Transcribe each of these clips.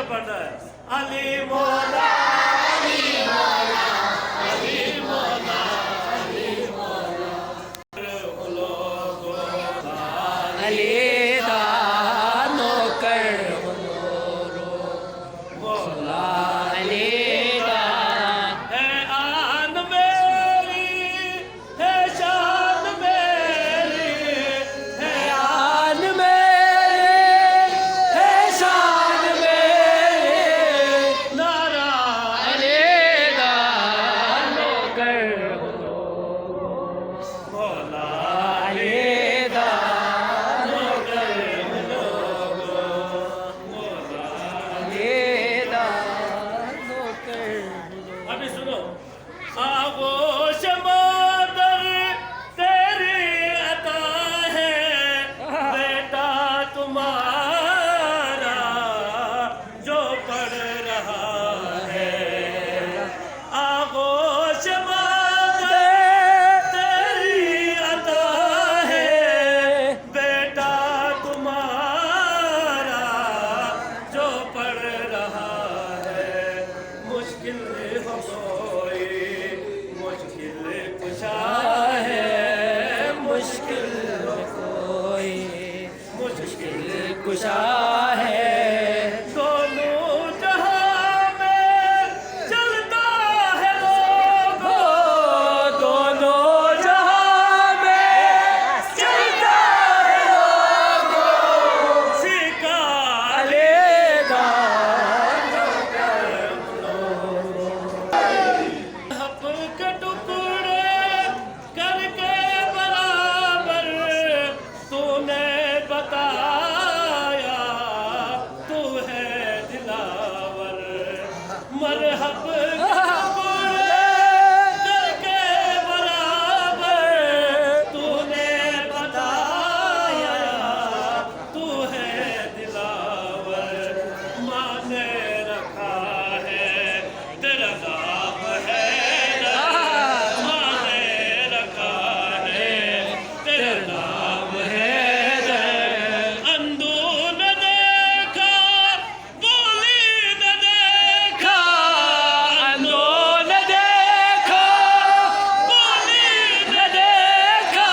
पढ़ता है अली मौला अली मौला अली मौला अली मौला अली दानो कर मौला अली है आन मेरी है शान मेरी है आन मेरे है शान मेरे नारा अली दानो कर मौला अली दानो कर अभी सुनो आगोश मादर तेरी अता है बेटा तुम्हारा जो पढ़ रहा है आगोश मादर तेरी अता है बेटा तुम्हारा जो पढ़ रहा है मुश्किल हो कोई मुश्किल कुशा है मुश्किल कोई मुश्किल कुशा है दोनों जहां में चलता है लोगों दोनों जहां में चलता है सिका अली दानो हक के टुकड़े करके बराबर तूने बताया तू है दिलावर मरहब के टुकड़े करके बराबर तूने बताया तू है दिलावर माँ ने रखा है तेरा नाम है माँ ने रखा है तेरा नाम है अंधू न देखा बोली न देखा अंधो न देखा बोली न देखा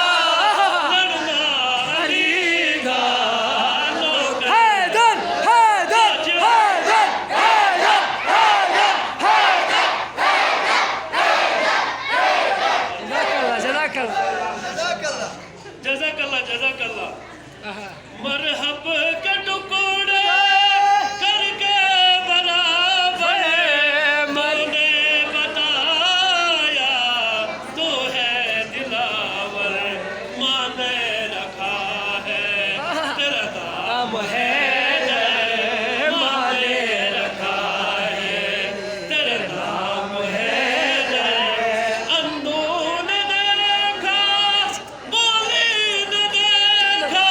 लड़ना अली दानो हैदर हैदर हैदर हैदर जज़ाकल्लाह जज़ाकल्लाह जज़ाकल्लाह मरहब के टुकड़े करके बराबर मैंने बताया तू है दिलावर माँ ने रखा है तेरा नाम हम है माँ ने रखा है तेरा नाम है अंधू ने देखा बोली न देखा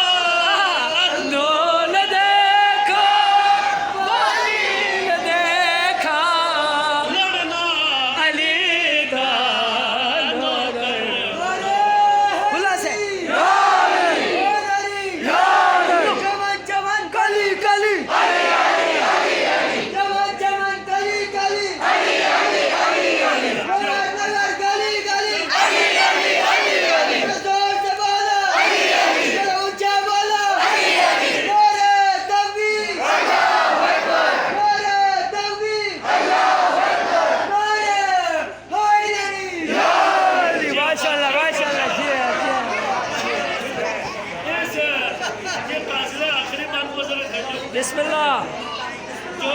अंधो न देखा बोली न देखा लड़ना अली दानो कर खुला से जवान जवान कली कली जवान जवान कली कली नगर नगर गली गली जोर से बोलो जरा ऊंचा बोलो नारे तकबीर नारे तकबीर नारे हैदरी माशाल्लाह माशाल्लाह जी ये कासिदा आखिरी बात को जरा देखो बिस्मिल्लाह जो